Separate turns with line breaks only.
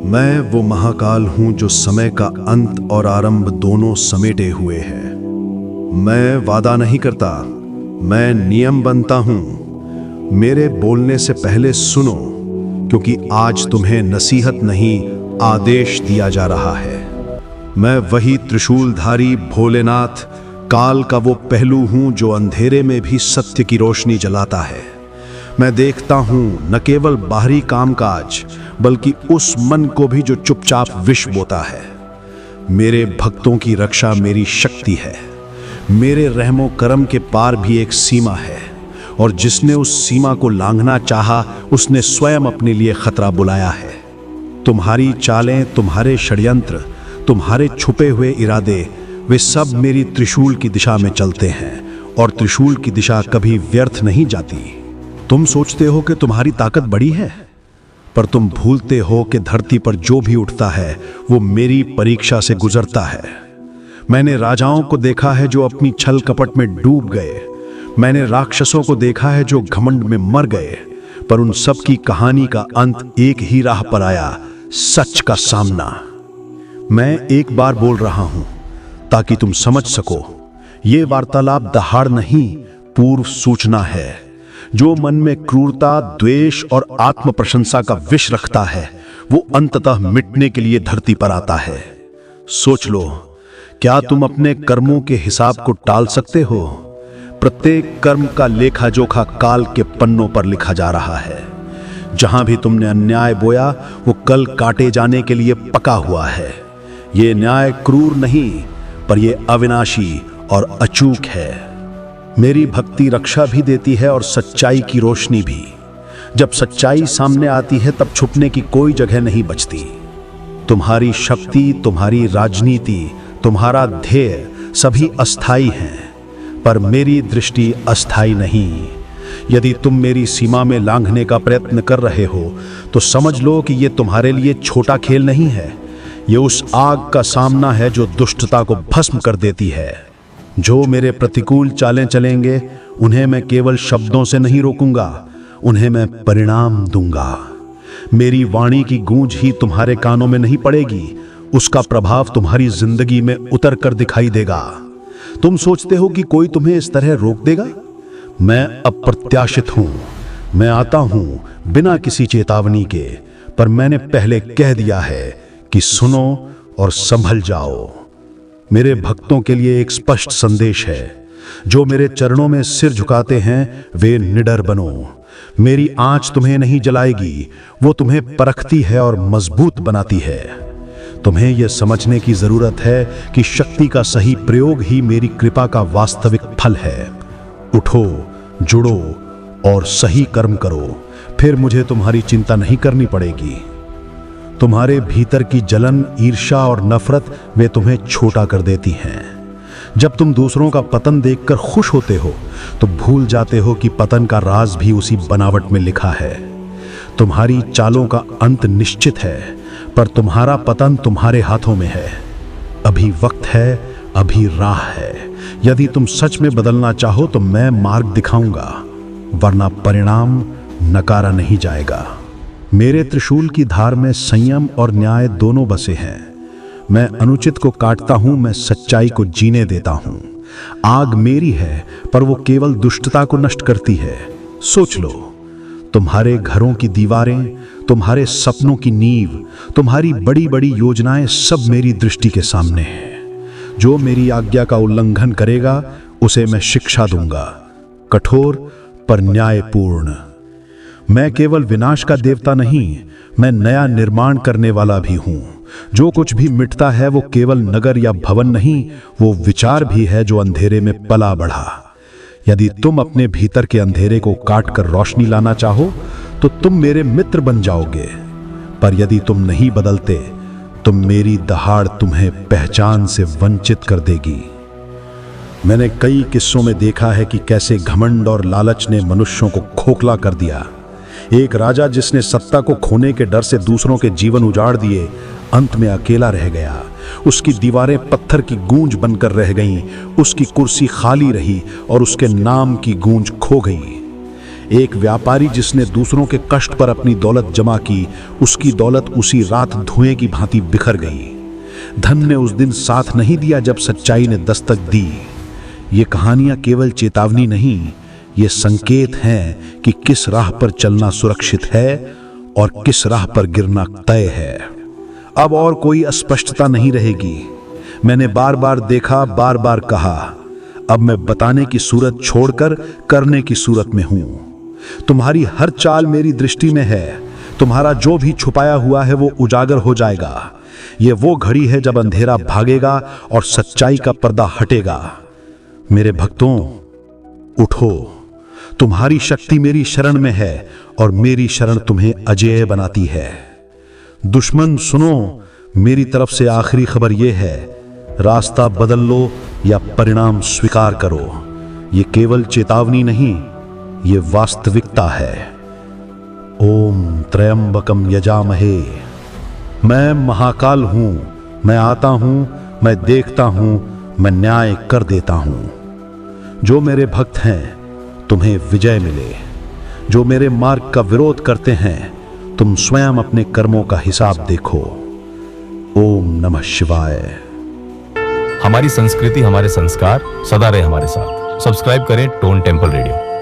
मैं वो महाकाल हूं जो समय का अंत और आरंभ दोनों समेटे हुए है। मैं वादा नहीं करता, मैं नियम बनता हूं। मेरे बोलने से पहले सुनो, क्योंकि आज तुम्हें नसीहत नहीं आदेश दिया जा रहा है। मैं वही त्रिशूलधारी भोलेनाथ, काल का वो पहलू हूं जो अंधेरे में भी सत्य की रोशनी जलाता है। मैं देखता हूं न केवल बाहरी कामकाज, बल्कि उस मन को भी जो चुपचाप विष बोता है। मेरे भक्तों की रक्षा मेरी शक्ति है। मेरे रहमो करम के पार भी एक सीमा है, और जिसने उस सीमा को लांघना चाहा, उसने स्वयं अपने लिए खतरा बुलाया है। तुम्हारी चालें, तुम्हारे षड्यंत्र, तुम्हारे छुपे हुए इरादे, वे सब मेरी त्रिशूल की दिशा में चलते हैं, और त्रिशूल की दिशा कभी व्यर्थ नहीं जाती। तुम सोचते हो कि तुम्हारी ताकत बड़ी है, पर तुम भूलते हो कि धरती पर जो भी उठता है वो मेरी परीक्षा से गुजरता है। मैंने राजाओं को देखा है जो अपनी छल कपट में डूब गए। मैंने राक्षसों को देखा है जो घमंड में मर गए, पर उन सब की कहानी का अंत एक ही राह पर आया, सच का सामना। मैं एक बार बोल रहा हूं ताकि तुम समझ सको। ये वार्तालाप दहाड़ नहीं, पूर्व सूचना है। जो मन में क्रूरता, द्वेष और आत्म प्रशंसा का विष रखता है, वो अंततः मिटने के लिए धरती पर आता है। सोच लो, क्या तुम अपने कर्मों के हिसाब को टाल सकते हो? प्रत्येक कर्म का लेखा जोखा काल के पन्नों पर लिखा जा रहा है। जहां भी तुमने अन्याय बोया, वो कल काटे जाने के लिए पका हुआ है। ये न्याय क्रूर नहीं, पर यह अविनाशी और अचूक है। मेरी भक्ति रक्षा भी देती है और सच्चाई की रोशनी भी। जब सच्चाई सामने आती है, तब छुपने की कोई जगह नहीं बचती। तुम्हारी शक्ति, तुम्हारी राजनीति, तुम्हारा ध्येय सभी अस्थाई हैं, पर मेरी दृष्टि अस्थाई नहीं। यदि तुम मेरी सीमा में लांघने का प्रयत्न कर रहे हो, तो समझ लो कि यह तुम्हारे लिए छोटा खेल नहीं है। यह उस आग का सामना है जो दुष्टता को भस्म कर देती है। जो मेरे प्रतिकूल चालें चलेंगे, उन्हें मैं केवल शब्दों से नहीं रोकूंगा, उन्हें मैं परिणाम दूंगा। मेरी वाणी की गूंज ही तुम्हारे कानों में नहीं पड़ेगी, उसका प्रभाव तुम्हारी जिंदगी में उतर कर दिखाई देगा। तुम सोचते हो कि कोई तुम्हें इस तरह रोक देगा? मैं अप्रत्याशित हूं। मैं आता हूं बिना किसी चेतावनी के, पर मैंने पहले कह दिया है कि सुनो और संभल जाओ। मेरे भक्तों के लिए एक स्पष्ट संदेश है। जो मेरे चरणों में सिर झुकाते हैं, वे निडर बनो। मेरी आंच तुम्हें नहीं जलाएगी, वो तुम्हें परखती है और मजबूत बनाती है। तुम्हें यह समझने की जरूरत है कि शक्ति का सही प्रयोग ही मेरी कृपा का वास्तविक फल है। उठो, जुड़ो और सही कर्म करो, फिर मुझे तुम्हारी चिंता नहीं करनी पड़ेगी। तुम्हारे भीतर की जलन, ईर्ष्या और नफरत, वे तुम्हें छोटा कर देती हैं। जब तुम दूसरों का पतन देखकर खुश होते हो, तो भूल जाते हो कि पतन का राज भी उसी बनावट में लिखा है। तुम्हारी चालों का अंत निश्चित है, पर तुम्हारा पतन तुम्हारे हाथों में है। अभी वक्त है, अभी राह है। यदि तुम सच में बदलना चाहो, तो मैं मार्ग दिखाऊंगा, वरना परिणाम नकारा नहीं जाएगा। मेरे त्रिशूल की धार में संयम और न्याय दोनों बसे हैं। मैं अनुचित को काटता हूं, मैं सच्चाई को जीने देता हूं। आग मेरी है, पर वो केवल दुष्टता को नष्ट करती है। सोच लो, तुम्हारे घरों की दीवारें, तुम्हारे सपनों की नींव, तुम्हारी बड़ी बड़ी योजनाएं सब मेरी दृष्टि के सामने हैं। जो मेरी आज्ञा का उल्लंघन करेगा, उसे मैं शिक्षा दूंगा, कठोर पर न्यायपूर्ण। मैं केवल विनाश का देवता नहीं, मैं नया निर्माण करने वाला भी हूं। जो कुछ भी मिटता है, वो केवल नगर या भवन नहीं, वो विचार भी है जो अंधेरे में पला बढ़ा। यदि तुम अपने भीतर के अंधेरे को काट कर रोशनी लाना चाहो, तो तुम मेरे मित्र बन जाओगे। पर यदि तुम नहीं बदलते, तो मेरी दहाड़ तुम्हें पहचान से वंचित कर देगी। मैंने कई किस्सों में देखा है कि कैसे घमंड और लालच ने मनुष्यों को खोखला कर दिया। एक राजा जिसने सत्ता को खोने के डर से दूसरों के जीवन उजाड़ दिए, अंत में अकेला रह गया। उसकी दीवारें पत्थर की गूंज बनकर रह गईं, उसकी कुर्सी खाली रही और उसके नाम की गूंज खो गई।
एक व्यापारी जिसने दूसरों के कष्ट पर अपनी दौलत जमा की, उसकी दौलत उसी रात धुएं की भांति बिखर गई। धन ने उस दिन साथ नहीं दिया जब सच्चाई ने दस्तक दी। ये कहानियां केवल चेतावनी नहीं, ये संकेत हैं कि किस राह पर चलना सुरक्षित है और किस राह पर गिरना तय है। अब और कोई अस्पष्टता नहीं रहेगी। मैंने बार बार देखा, बार बार कहा। अब मैं बताने की सूरत छोड़कर करने की सूरत में हूं। तुम्हारी हर चाल मेरी दृष्टि में है। तुम्हारा जो भी छुपाया हुआ है वो उजागर हो जाएगा। ये वो घड़ी है जब अंधेरा भागेगा और सच्चाई का पर्दा हटेगा। मेरे भक्तों, उठो। तुम्हारी शक्ति मेरी शरण में है और मेरी शरण तुम्हें अजेय बनाती है। दुश्मन सुनो, मेरी तरफ से आखिरी खबर यह है, रास्ता बदल लो या परिणाम स्वीकार करो। ये केवल चेतावनी नहीं, ये वास्तविकता है। ओम त्र्यंबकम यजामहे। मैं महाकाल हूं, मैं आता हूं, मैं देखता हूं, मैं न्याय कर देता हूं। जो मेरे भक्त हैं तुम्हें विजय मिले। जो मेरे मार्ग का विरोध करते हैं तुम स्वयं अपने कर्मों का हिसाब देखो। ओम नमः शिवाय।
हमारी संस्कृति, हमारे संस्कार सदा रहे हमारे साथ। सब्सक्राइब करें टोन टेम्पल रेडियो।